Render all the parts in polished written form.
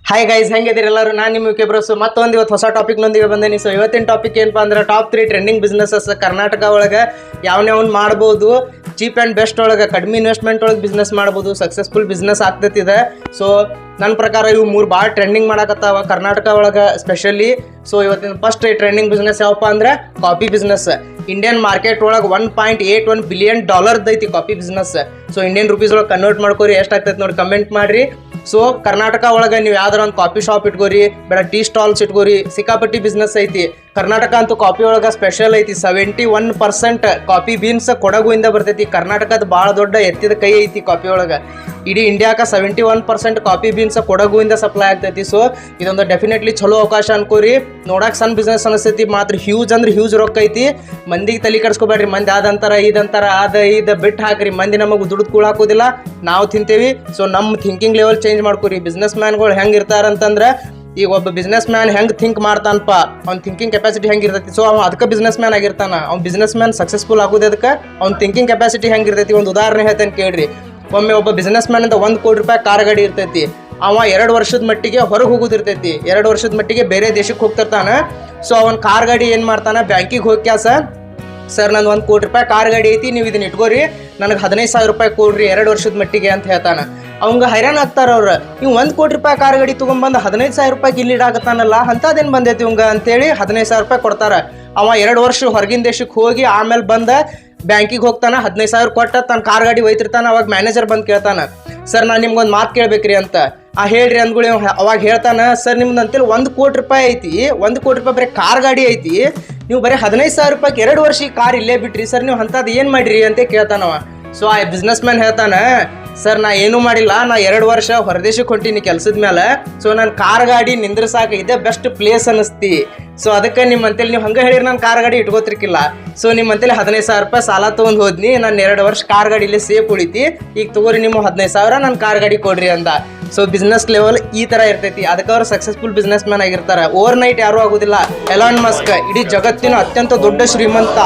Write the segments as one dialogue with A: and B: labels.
A: Hi guys, ಹೆಂಗಿದ್ದೀರಿ ಎಲ್ಲರೂ? ನಾನು ನಿಮ್ಮ ಕೆ ಬ್ರೋಸು ಮತ್ತೊಂದು ಇವತ್ತು ಹೊಸ ಟಾಪಿಕ್ನೊಂದಿಗೆ ಬಂದೇನಿ. ಸೊ ಇವತ್ತಿನ ಟಾಪಿಕ್ ಏನಪ್ಪ ಅಂದ್ರೆ ಟಾಪ್ 3 ಟ್ರೆಂಡಿಂಗ್ ಬಿಸ್ನೆಸಸ್ ಕರ್ನಾಟಕ ಒಳಗೆ ಯಾವ್ಯಾವ್ನ ಮಾಡ್ಬೋದು, ಚೀಪ್ ಆ್ಯಂಡ್ ಬೆಸ್ಟ್ ಒಳಗೆ ಕಡಿಮೆ ಇನ್ವೆಸ್ಟ್ಮೆಂಟ್ ಒಳಗೆ ಬಿಸ್ನೆಸ್ ಮಾಡ್ಬೋದು, ಸಕ್ಸಸ್ಫುಲ್ ಬಿಸ್ನೆಸ್ ಆಗ್ತೈತಿದೆ. ಸೊ ನನ್ನ ಪ್ರಕಾರ ಇವು 3 ಭಾಳ ಟ್ರೆಂಡಿಂಗ್ ಮಾಡಕತ್ತಾವ ಕರ್ನಾಟಕ ಒಳಗೆ ಸ್ಪೆಷಲಿ. ಸೊ ಇವತ್ತಿನ ಫಸ್ಟ್ ಟ್ರೆಂಡಿಂಗ್ ಬಿಸ್ನೆಸ್ ಯಾವಪ್ಪ ಅಂದ್ರೆ ಕಾಫಿ ಬಿಸ್ನೆಸ್. ಇಂಡಿಯನ್ ಮಾರ್ಕೆಟ್ ಒಳಗೆ $1.81 ಬಿಲಿಯನ್ ಐತಿ coffee business. So Indian rupees ಒಳಗೆ ಕನ್ವರ್ಟ್ ಮಾಡ್ಕೋರಿ ಎಷ್ಟಾಗ್ತೈತೆ ನೋಡಿ ಕಮೆಂಟ್ ಮಾಡಿರಿ. ಸೊ ಕರ್ನಾಟಕ ಒಳಗೆ ನೀವು ಯಾವ್ದಾರ ಒಂದು ಕಾಫಿ ಶಾಪ್ ಇಟ್ಕೋರಿ, ಬೇಡ ಟೀ ಸ್ಟಾಲ್ಸ್ ಇಟ್ಕೋರಿ, ಸಿಕ್ಕಾಪಟ್ಟಿ ಬಿಸ್ನೆಸ್ ಐತಿ. ಕರ್ನಾಟಕ ಅಂತೂ ಕಾಫಿ ಒಳಗೆ ಸ್ಪೆಷಲ್ ಐತಿ. 71% ಕಾಫಿ ಬೀನ್ಸ್ ಕೊಡಗುಯಿಂದ ಬರ್ತೈತಿ. ಕರ್ನಾಟಕದ ಭಾಳ ದೊಡ್ಡ ಎತ್ತಿದ ಕೈ ಐತಿ ಕಾಫಿ ಒಳಗೆ. ಇಡೀ ಇಂಡಿಯಾಕ್ಕೆ 71% ಕಾಫಿ ಬೀನ್ಸ್ ಕೊಡಗುಯಿಂದ ಸಪ್ಲೈ ಆಗ್ತೈತಿ. ಸೊ ಇದೊಂದು ಡೆಫಿನೆಟ್ಲಿ ಚಲೋ ಅವಕಾಶ ಅನ್ಕೋರಿ. ನೋಡಕ್ಕೆ ಸಣ್ಣ ಬಿಸ್ನೆಸ್ ಅನಿಸ್ತೈತಿ, ಮಾತ್ರ ಹ್ಯೂಜ್ ಅಂದ್ರೆ ಹ್ಯೂಜ್ ರೊಕ್ಕ ಐತಿ. ಮಂದಿಗೆ ತಲೆ ಕೆಡಿಸ್ಕೋಬೇಡ್ರಿ. ಮಂದಿ ಅದಂತಾರ ಇದಂತಾರ ಇದು ಬಿಟ್ಟು ಹಾಕ್ರಿ. ಮಂದಿ ನಮಗೆ ದುಡ್ದು ಕೂಳಾಕೋದಿಲ್ಲ, ನಾವು ತಿಂತೇವಿ. ಸೊ ನಮ್ಮ ಥಿಂಕಿಂಗ್ ಲೆವೆಲ್ ಚೇಂಜ್ ಮಾಡ್ಕೊರಿ. ಬಿಸ್ನೆಸ್ ಮ್ಯಾನ್ಗಳು ಹೆಂಗೆ ಇರ್ತಾರಂತಂದ್ರೆ, ಈಗ ಒಬ್ಬ ಬಿಸ್ನೆಸ್ ಮ್ಯಾನ್ ಹೆಂಗೆ ಥಿಂಕ್ ಮಾಡ್ತಾನಪ್ಪ, ಅವ್ನ ಥಿಂಕಿಂಗ್ ಕೆಪಾಸಿಟಿ ಹೆಂಗಿರ್ತೈತಿ. ಸೊ ಅವ್ನು ಅದಕ್ಕೆ ಬಿಸ್ನೆಸ್ ಮ್ಯಾನ್ ಆಗಿರ್ತಾನ. ಅವ್ನು ಬಿಸ್ನೆಸ್ ಮ್ಯಾನ್ ಸಕ್ಸಸ್ಫುಲ್ ಆಗೋದು ಅದಕ್ಕೆ ಅವ್ನ ಥಿಂಕಿಂಗ್ ಕೆಪಾಸಿಟಿ ಹೆಂಗಿರ್ತೈತಿ. ಒಂದು ಉದಾಹರಣೆ ಹೇಳ್ತೇನೆ ಕೇಳ್ರಿ. ಒಮ್ಮೆ ಒಬ್ಬ ಬಿಸ್ನೆಸ್ ಮ್ಯಾನ್ ಅಂತ $1 ಕೋಟಿ ಕಾರ್ ಗಾಡಿ ಇರ್ತೈತಿ. ಅವ 2 ವರ್ಷದ ಮಟ್ಟಿಗೆ ಹೊರಗೆ ಹೋಗೋದಿರ್ತೈತಿ. 2 ವರ್ಷದ ಮಟ್ಟಿಗೆ ಬೇರೆ ದೇಶಕ್ಕೆ ಹೋಗ್ತಿರ್ತಾನೆ. ಸೊ ಅವನ ಕಾರ್ ಗಾಡಿ ಏನು ಮಾಡ್ತಾನೆ, ಬ್ಯಾಂಕಿಗೆ ಹೋಗಿ ಸರ್ ನಂದು $1 ಕೋಟಿ ಕಾರ್ ಗಾಡಿ ಐತಿ, ನೀವು ಇದನ್ನ ಇಟ್ಕೋರಿ, ನನಗೆ $15,000 ಕೊಡ್ರಿ 2 ವರ್ಷದ ಮಟ್ಟಿಗೆ ಅಂತ ಹೇಳ್ತಾನೆ. ಅವಂಗ ಹೈರಾಣ ಆಗ್ತಾರ ಅವ್ರು. ನೀವು $1 ಕೋಟಿ ಕಾರ್ ಗಾಡಿ ತೊಗೊಂಡ್ಬಂದು $15,000 ಇಲ್ಲಿ ಇಡಾಕತ್ತಾನಲ್ಲ, ಅಂಥದ್ದೇನು ಬಂದೈತಿ ಇವಂಗ ಅಂತೇಳಿ $15,000 ಕೊಡ್ತಾರೆ. ಅವ 2 ವರ್ಷ ಹೊರಗಿನ ದೇಶಕ್ಕೆ ಹೋಗಿ ಆಮೇಲೆ ಬಂದ ಬ್ಯಾಂಕಿಗೆ ಹೋಗ್ತಾನೆ, $15,000 ಕೊಟ್ಟ ತನ್ನ ಕಾರ್ ಗಾಡಿ ಒಯ್ತಿರ್ತಾನೆ. ಅವಾಗ ಮ್ಯಾನೇಜರ್ ಬಂದು ಕೇಳ್ತಾನೆ, ಸರ್ ನಾನು ನಿಮ್ಗೊಂದು ಮಾತು ಕೇಳ್ಬೇಕ್ರಿ ಅಂತ. ಹೇಳ್ರಿ ಅಂದ್ಗಳು ಅವಾಗ ಹೇಳ್ತಾನೆ, ಸರ್ ನಿಮ್ದು ಅಂತೇಳಿ $1 ಕೋಟಿ ಐತಿ, $1 ಕೋಟಿ ಬರೀ ಕಾರ್ ಗಾಡಿ ಐತಿ, ನೀವು ಬರೀ $15,000 2 ವರ್ಷ ಕಾರ್ ಇಲ್ಲೇ ಬಿಟ್ರಿ ಸರ್, ನೀವು ಅಂಥದ್ದು ಏನು ಮಾಡಿರಿ ಅಂತ ಕೇಳ್ತಾನವ. ಸೊ ಆ ಬಿಸ್ನೆಸ್ ಮ್ಯಾನ್ ಹೇಳ್ತಾನೆ, ಸರ್ ನಾ ಏನೂ ಮಾಡಿಲ್ಲ, ನಾ 2 ವರ್ಷ ಹೊರದೇಶಕ್ಕೆ ಹೊಂಟೀನಿ ಕೆಲಸದ ಮೇಲೆ. ಸೊ ನಾನು ಕಾರ್ ಗಾಡಿ ನಿಂದ್ರಸಾಕ ಇದೇ ಬೆಸ್ಟ್ ಪ್ಲೇಸ್ ಅನ್ನಿಸ್ತಿ. ಸೊ ಅದಕ್ಕೆ ನಿಮ್ಮಂತೇಳಿ ನೀವು ಹಂಗೆ ಹೇಳಿರಿ ನಾನು ಕಾರ್ ಗಾಡಿ ಇಟ್ಕೋತಿರ್ಕಿಲ್ಲ. ಸೊ ನಿಮ್ಮಂತೇಳಿ $15,000 ಸಾಲ ತೊಗೊಂಡು ಹೋದ್ನಿ, ನಾನು 2 ವರ್ಷ ಕಾರ್ ಗಾಡಿ ಇಲ್ಲೇ ಸೇಫ್ ಉಳಿತಿ, ಈಗ ತಗೋರಿ ನಿಮ್ಮ $15,000 ನನ್ನ ಕಾರ್ ಗಾಡಿ ಕೊಡ್ರಿ ಅಂದ. ಸೊ ಬಿಸ್ನೆಸ್ ಲೆವೆಲ್ ಈ ಥರ ಇರ್ತೈತಿ. ಅದಕ್ಕೆ ಅವ್ರು ಸಕ್ಸಸ್ಫುಲ್ ಬಿಸ್ನೆಸ್ ಮ್ಯಾನ್ ಆಗಿರ್ತಾರೆ. ಓವರ್ ನೈಟ್ ಯಾರೂ ಆಗೋದಿಲ್ಲ. ಎಲಾನ್ ಮಸ್ಕ್ ಇಡೀ ಜಗತ್ತಿನ ಅತ್ಯಂತ ದೊಡ್ಡ ಶ್ರೀಮಂತ.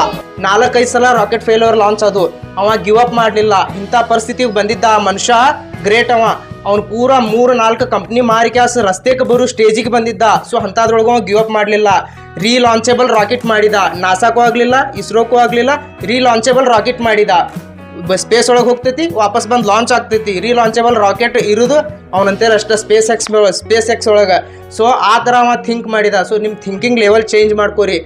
A: 4-5 ಸಲ ರಾಕೆಟ್ ಫೇಲ್ಯೂರ್ ಲಾಂಚ್ ಅದು. ಅವ ಗಿವ್ ಅಪ್ ಮಾಡಲಿಲ್ಲ. ಇಂಥ ಪರಿಸ್ಥಿತಿಗೆ ಬಂದಿದ್ದ ಆ ಮನುಷ್ಯ ಗ್ರೇಟ್. ಅವ್ನು ಪೂರಾ 3-4 ಕಂಪ್ನಿ ಮಾರಿಕ್ಯಾಸ್ ರಸ್ತೆಗೆ ಬರೋ ಸ್ಟೇಜಿಗೆ ಬಂದಿದ್ದ. ಸೊ ಅಂಥದ್ರೊಳಗೆ ಗಿವ್ ಅಪ್ ಮಾಡಲಿಲ್ಲ. ರೀಲಾಂಚೇಬಲ್ ರಾಕೆಟ್ ಮಾಡಿದ. ನಾಸಾಕ್ಕೂ ಆಗಲಿಲ್ಲ, ಇಸ್ರೋಕ್ಕೂ ಆಗಲಿಲ್ಲ, ರೀಲಾಂಚೇಬಲ್ ರಾಕೆಟ್ ಮಾಡಿದ. ಸ್ಪೇಸ್ ಒಳಗೆ ಹೋಗ್ತೈತಿ, ವಾಪಸ್ ಬಂದು ಲಾಂಚ್ ಆಗ್ತೈತಿ. ರೀಲಾಂಚೇಬಲ್ ರಾಕೆಟ್ ಇರೋದು ಅವನಂತೇಳಿ ಅಷ್ಟೇ ಸ್ಪೇಸ್ ಎಕ್ಸ್ ಒಳಗೆ. ಸೊ ಆ ಥರ ಅವ ಥಿಂಕ್ ಮಾಡಿದ. ಸೊ ನಿಮ್ಮ ಥಿಂಕಿಂಗ್ ಲೆವೆಲ್ ಚೇಂಜ್ ಮಾಡ್ಕೋರಿ.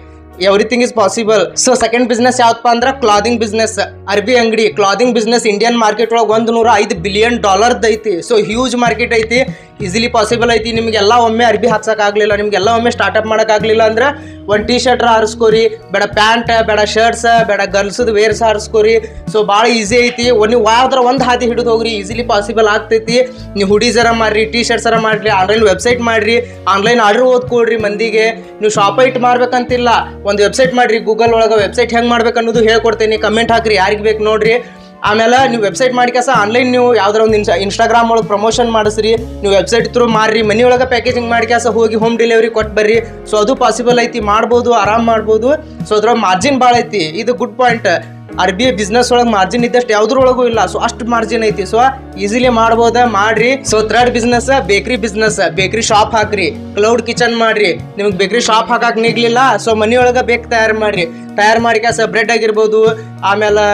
A: Everything is possible. So second business ಯಾವಪ್ಪ ಅಂದ್ರೆ ಕ್ಲಾದಿಂಗ್ ಬಿಸ್ನೆಸ್, ಅರ್ಬಿ ಅಂಗಡಿ. ಕ್ಲಾದಿಂಗ್ ಬಿಸ್ನೆಸ್ ಇಂಡಿಯನ್ ಮಾರ್ಕೆಟ್ ಒಳಗೆ $105 ಬಿಲಿಯನ್ ಐತಿ. ಸೊ ಹ್ಯೂಜ್ ಮಾರ್ಕೆಟ್ ಐತಿ, ಈಸಿಲಿ ಪಾಸಿಬಲ್ ಐತಿ. ನಿಮಗೆಲ್ಲ ಒಮ್ಮೆ ಅರ್ಬಿ ಹಾಕ್ಸೋಕ್ಕಾಗಲಿಲ್ಲ, ನಿಮಗೆಲ್ಲ ಒಮ್ಮೆ ಸ್ಟಾರ್ಟಪ್ ಮಾಡೋಕ್ಕಾಗಲಿಲ್ಲ ಅಂದ್ರೆ ಒಂದು ಟೀ ಶರ್ಟ್ ಹಾರಿಸ್ಕೋರಿ, ಬೇಡ ಪ್ಯಾಂಟ್, ಬೇಡ ಶರ್ಟ್ಸ್, ಬೇಡ ಗರ್ಲ್ಸದ ವೇರ್ಸ್ ಹಾರಿಸ್ಕೋರಿ. ಸೊ ಭಾಳ ಈಸಿ ಐತಿ. ನೀವು ಯಾವ್ದಾರ ಒಂದು ಹಾದಿ ಹಿಡಿದು ಹೋಗ್ರಿ, ಈಸಿಲಿ ಪಾಸಿಬಲ್ ಆಗ್ತೈತಿ. ನೀವು ಹುಡೀಸರ ಮಾಡ್ರಿ, ಟೀ ಶರ್ಟ್ಸರ ಮಾಡ್ರಿ, ಆನ್ಲೈನ್ ವೆಬ್ಸೈಟ್ ಮಾಡ್ರಿ, ಆನ್ಲೈನ್ ಆರ್ಡರ್ ಓದ್ಕೊಡ್ರಿ ಮಂದಿಗೆ. ನೀವು ಶಾಪ್ ಐಟ್ ಮಾಡ್ಬೇಕಂತಿಲ್ಲ, ಒಂದು ವೆಬ್ಸೈಟ್ ಮಾಡ್ರಿ. ಗೂಗಲ್ ಒಳಗೆ ವೆಬ್ಸೈಟ್ ಹೆಂಗೆ ಮಾಡ್ಬೇಕು ಅನ್ನೋದು ಹೇಳ್ಕೊಡ್ತೀನಿ, ಕಮೆಂಟ್ ಹಾಕ್ರಿ ಯಾರಿಗೆ ಬೇಕು ನೋಡ್ರಿ. ಆಮೇಲೆ ನೀವು ವೆಬ್ಸೈಟ್ ಮಾಡಿಕೆಸ ಆನ್ಲೈನ್ ನೀವು ಯಾವ್ದಾರ ಒಂದು ಇನ್ಸ್ಟಾಗ್ರಾಮ್ ಒಳಗೆ ಪ್ರಮೋಷನ್ ಮಾಡಿಸ್ರಿ. ನೀವು ವೆಬ್ಸೈಟ್ ಥ್ರೂ ಮಾರ್ರಿ, ಮನೆ ಒಳಗೆ ಪ್ಯಾಕೇಜಿಂಗ್ ಮಾಡಿಕೆಸ ಹೋಗಿ ಹೋಮ್ ಡೆಲಿವರಿ ಕೊಟ್ಟು ಬರ್ರಿ. ಸೊ ಅದು ಪಾಸಿಬಲ್ ಐತಿ, ಮಾಡ್ಬೋದು, ಆರಾಮ್ ಮಾಡ್ಬೋದು. ಸೊ ಅದ್ರೊಳಗೆ ಮಾರ್ಜಿನ್ ಭಾಳ ಐತಿ. ಇದು ಗುಡ್ ಪಾಯಿಂಟ್. ಅರ್ಬಿ ಬಿಸ್ನೆಸ್ ಒಳಗೆ ಮಾರ್ಜಿನ್ ಇದ್ದಷ್ಟು ಯಾವ್ದ್ರೊಳಗೂ ಇಲ್ಲ. ಸೊ ಅಷ್ಟು ಮಾರ್ಜಿನ್ ಐತಿ. ಸೊ ಈಸಿಲಿ ಮಾಡ್ಬೋದ, ಮಾಡ್ರಿ. ಸೊ ಥರ್ಡ್ ಬಿಸ್ನೆಸ್ ಬೇಕ್ರಿ ಬಿಸ್ನೆಸ್. ಬೇಕ್ರಿ ಶಾಪ್ ಹಾಕ್ರಿ, ಕ್ಲೌಡ್ ಕಿಚನ್ ಮಾಡ್ರಿ. ನಿಮ್ಗೆ ಬೇಕ್ರಿ ಶಾಪ್ ಹಾಕಕ್ಕೆ ನಿಗ್ಲಿಲ್ಲ, ಸೊ ಮನೆಯೊಳಗೆ ಬೇಕ್ ತಯಾರು ಮಾಡ್ರಿ. ತಯಾರು ಮಾಡಿಕೆಸ ಬ್ರೆಡ್ ಆಗಿರ್ಬೋದು, ಆಮೇಲೆ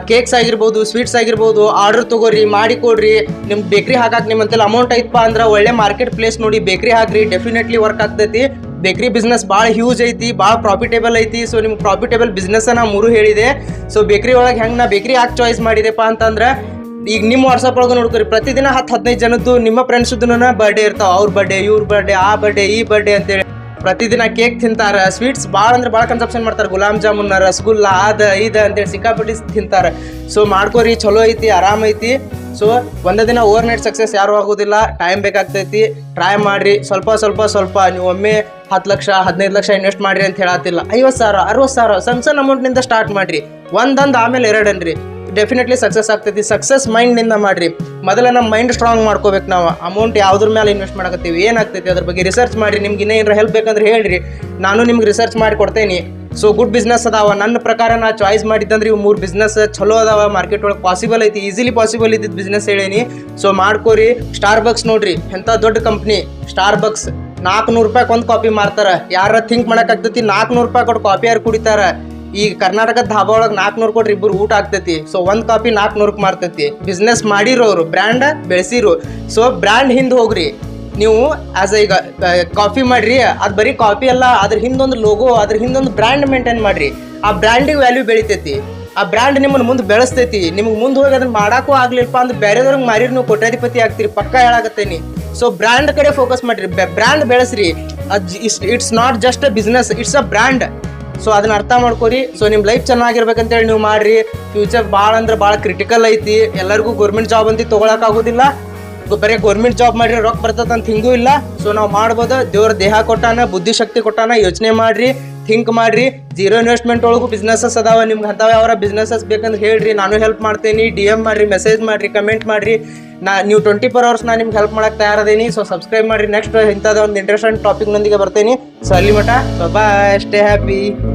A: ಕೇಕ್ಸ್ ಆಗಿರ್ಬೋದು, ಸ್ವೀಟ್ಸ್ ಆಗಿರ್ಬೋದು, ಆರ್ಡರ್ ತಗೋರಿ, ಮಾಡಿ ಕೊಡ್ರಿ. ನಿಮ್ಗೆ ಬೇಕ್ರಿ ಹಾಕಕ್ಕೆ ನಿಮ್ಮಂತೆಲ್ಲ ಅಮೌಂಟ್ ಐತಪ್ಪ ಅಂದ್ರೆ ಒಳ್ಳೆ ಮಾರ್ಕೆಟ್ ಪ್ಲೇಸ್ ನೋಡಿ ಬೇಕ್ರಿ ಹಾಕ್ರಿ. ಡೆಫಿನೆಟ್ಲಿ ವರ್ಕ್ ಆಗ್ತೈತಿ. ಬೇಕ್ರಿ ಬಿಸ್ನೆಸ್ ಭಾಳ ಹ್ಯೂಜ್ ಐತಿ, ಭಾಳ ಪ್ರಾಫಿಟೇಬಲ್ ಐತಿ. ಸೊ ನಿಮ್ಗೆ ಪ್ರಾಫಿಟೇಬಲ್ ಬಿಸ್ನೆಸ್ ನಾ 3 ಹೇಳಿದೆ. ಸೊ ಬೇಕ್ರಿ ಒಳಗೆ ಹೆಂಗೆ ನಾ ಬೇಕ್ರಿ ಯಾಕೆ ಚಾಯ್ಸ್ ಮಾಡಿದೆಪ್ಪ ಅಂತಂದ್ರೆ, ಈಗ ನಿಮ್ಮ ವಾಟ್ಸಪ್ ಒಳಗೆ ನೋಡ್ಕೊರಿ, ಪ್ರತಿದಿನ 10-15 ಜನದ್ದು ನಿಮ್ಮ ಫ್ರೆಂಡ್ಸ್ದು ಬರ್ಡೇ ಇರ್ತಾವೆ. ಅವ್ರ ಬರ್ಡೇ, ಇವ್ರ ಬರ್ಡೇ, ಆ ಬರ್ಡೇ, ಈ ಬರ್ಡೇ ಅಂತೇಳಿ ಪ್ರತಿದಿನ ಕೇಕ್ ತಿಂತಾರೆ. ಸ್ವೀಟ್ಸ್ ಭಾಳ ಅಂದ್ರೆ ಭಾಳ ಕನ್ಸಪ್ಷನ್ ಮಾಡ್ತಾರೆ. ಗುಲಾಬ್ ಜಾಮೂನ್, ರಸಗುಲ್ಲ, ಇದು ಅಂತೇಳಿ ಸಿಕ್ಕಾಪಟ್ಟಿ ತಿಂತಾರೆ. ಸೊ ಮಾಡ್ಕೋರಿ, ಚಲೋ ಐತಿ, ಆರಾಮ ಐತಿ. ಸೊ ಒಂದೇ ದಿನ ಓವರ್ ನೈಟ್ ಸಕ್ಸಸ್ ಯಾರು ಆಗೋದಿಲ್ಲ, ಟೈಮ್ ಬೇಕಾಗ್ತೈತಿ. ಟ್ರೈ ಮಾಡಿರಿ, ಸ್ವಲ್ಪ. ನೀವು ಒಮ್ಮೆ 10 ಲಕ್ಷ 15 ಲಕ್ಷ ಇನ್ವೆಸ್ಟ್ ಮಾಡಿರಿ ಅಂತ ಹೇಳತ್ತಿಲ್ಲ. 50,000 60,000 ಸಣ್ಣ ಅಮೌಂಟ್ನಿಂದ ಸ್ಟಾರ್ಟ್ ಮಾಡಿರಿ. ಒಂದಂದು ಆಮೇಲೆ 2 ಅನ್ರಿ, ಡೆಫಿನೆಟ್ಲಿ ಸಕ್ಸಸ್ ಆಗ್ತೈತಿ. ಸಕ್ಸಸ್ ಮೈಂಡ್ನಿಂದ ಮಾಡಿರಿ. ಮೊದಲ ನಮ್ಮ ಮೈಂಡ್ ಸ್ಟ್ರಾಂಗ್ ಮಾಡ್ಕೋಬೇಕು. ನಾವು ಅಮೌಂಟ್ ಯಾವುದ್ರ ಮೇಲೆ ಇನ್ವೆಸ್ಟ್ ಮಾಡಕತ್ತೀವಿ, ಏನಾಗ್ತೈತಿ ಅದ್ರ ಬಗ್ಗೆ ರಿಸರ್ಚ್ ಮಾಡಿರಿ. ನಿಮ್ಗೆ ಇನ್ನೂ ಏನಾರ ಹೆಲ್ಪ್ ಬೇಕಂದ್ರೆ ಹೇಳ್ರಿ, ನಾನು ನಿಮ್ಗೆ ರಿಸರ್ಚ್ ಮಾಡಿ ಕೊಡ್ತೇನೆ. ಸೊ ಗುಡ್ ಬಿಸ್ನೆಸ್ ಅದಾವ. ನನ್ನ ಪ್ರಕಾರ ನಾ ಚಾಯ್ಸ್ ಮಾಡಿದ್ದಂದ್ರೆ ಇವು 3 ಬಿಸ್ನೆಸ್ ಚಲೋ ಅದಾವ, ಮಾರ್ಕೆಟ್ ಒಳಗೆ ಪಾಸಿಬಲ್ ಐತಿ, ಈಸಿಲಿ ಪಾಸಿಬಲ್ ಇದ್ದಿದ್ದು ಬಿಸ್ನೆಸ್ ಹೇಳೀನಿ. ಸೊ ಮಾಡ್ಕೋರಿ. ಸ್ಟಾರ್ಬಕ್ಸ್ ನೋಡ್ರಿ, ಎಂಥ ದೊಡ್ಡ ಕಂಪ್ನಿ ಸ್ಟಾರ್ಬಕ್ಸ್. 400 ರೂಪಾಯಿಗೆ ಒಂದು ಕಾಫಿ ಮಾರ್ತಾರ. ಯಾರ ಥಿಂಕ್ ಮಾಡೋಕ್ಕಾಗ್ತೈತಿ 400 ರೂಪಾಯಿ ಕೊಟ್ಟು ಕಾಫಿ ಯಾರು ಕುಡಿತಾರ? ಈಗ ಕರ್ನಾಟಕದ ಧಾಬಾ ಒಳಗೆ 400 ಕೊಟ್ರೆ ಇಬ್ಬರು ಊಟ ಆಗ್ತೈತಿ. ಸೊ ಒಂದು ಕಾಫಿ 400ಕ್ಕೆ ಮಾರ್ತೈತಿ. ಬಿಸ್ನೆಸ್ ಮಾಡಿರೋರು, ಬ್ರ್ಯಾಂಡ್ ಬೆಳೆಸಿರು. ಸೊ ಬ್ರ್ಯಾಂಡ್ ಹಿಂದೆ ಹೋಗ್ರಿ ನೀವು. ಆಸ್ ಈಗ ಕಾಫಿ ಮಾಡ್ರಿ, ಅದು ಬರೀ ಕಾಫಿ ಅಲ್ಲ, ಅದ್ರ ಹಿಂದೊಂದು ಲೋಗೋ, ಅದ್ರ ಹಿಂದೊಂದು ಬ್ರ್ಯಾಂಡ್ ಮೇಂಟೈನ್ ಮಾಡ್ರಿ. ಆ ಬ್ರ್ಯಾಂಡಿಗೆ ವ್ಯಾಲ್ಯೂ ಬೆಳಿತೈತಿ. ಆ ಬ್ರ್ಯಾಂಡ್ ನಿಮ್ಮನ್ನು ಮುಂದೆ ಬೆಳೆಸ್ತೈತಿ. ನಿಮ್ಗೆ ಮುಂದೆ ಹೋಗಿ ಅದನ್ನ ಮಾಡಕ್ಕೂ ಆಗ್ಲಿಲ್ಲಪ್ಪ ಅಂದ್ರೆ ಬೇರೆದವ್ರಿಗೆ ಮಾರಿ ನೀವು ಕೋಟ್ಯಾಧಿಪತಿ ಆಗ್ತೀರಿ, ಪಕ್ಕ ಹೇಳಾಗತ್ತೇನಿ. ಸೊ ಬ್ರ್ಯಾಂಡ್ ಕಡೆ ಫೋಕಸ್ ಮಾಡ್ರಿ, ಬ್ರ್ಯಾಂಡ್ ಬೆಳೆಸ್ರಿ. It's not just a business, it's a brand. So ಅದನ್ನ ಅರ್ಥ ಮಾಡ್ಕೊರಿ. ಸೊ ನಿಮ್ಮ ಲೈಫ್ ಚೆನ್ನಾಗಿರ್ಬೇಕಂತೇಳಿ ನೀವು ಮಾಡ್ರಿ. ಫ್ಯೂಚರ್ ಭಾಳ ಅಂದ್ರೆ ಭಾಳ ಕ್ರಿಟಿಕಲ್ ಐತಿ. ಎಲ್ಲರಿಗೂ ಗೌರ್ಮೆಂಟ್ ಜಾಬ್ ಅಂತ ತೊಗೊಳಕ್ಕಾಗೋದಿಲ್ಲ. ಬರೀ ಗೌರ್ಮೆಂಟ್ ಜಾಬ್ ಮಾಡಿದ್ರೆ ರೊಕ್ಕ ಬರ್ತದೆ ಅಂತ ಹಿಂಗೂ ಇಲ್ಲ. ಸೊ ನಾವು ಮಾಡ್ಬೋದು. ದೇವ್ರ ದೇಹ ಕೊಟ್ಟಾನ, ಬುದ್ಧಿಶಕ್ತಿ ಕೊಟ್ಟಾನ. ಯೋಚನೆ ಮಾಡ್ರಿ, ಥಿಂಕ್ ಮಾಡ್ರಿ. ಜೀರೋ ಇನ್ವೆಸ್ಟ್ಮೆಂಟ್ ಒಳಗೂ ಬಿಸ್ನೆಸಸ್ ಅದಾವ. ನಿಮ್ಗೆ ಅಂಥವು ಯಾವ ಬಿಸ್ನೆಸಸ್ ಬೇಕಂದ್ರೆ ಹೇಳ್ರಿ, ನಾನು ಹೆಲ್ಪ್ ಮಾಡ್ತೀನಿ. DM ಮಾಡ್ರಿ, ಮೆಸೇಜ್ ಮಾಡ್ರಿ, ಕಮೆಂಟ್ ಮಾಡ್ರಿ. ನೀವು 24 hours ನಾನು ನಿಮ್ಗೆ ಹೆಲ್ಪ್ ಮಾಡಕ್ಕೆ ತಯಾರದೇನಿ. ಸೊ ಸಬ್ಸ್ಕ್ರೈಬ್ ಮಾಡ್ರಿ. ನೆಕ್ಸ್ಟ್ ಇಂಥದ್ದು ಒಂದು ಇಂಟ್ರೆಸ್ಟಿಂಗ್ ಟಾಪಿಕ್ನೊಂದಿಗೆ ಬರ್ತೇನೆ. ಸೊ ಅಲ್ಲಿ ಮಟ ಬಾಯ್, ಸ್ಟೇ ಹ್ಯಾಪಿ.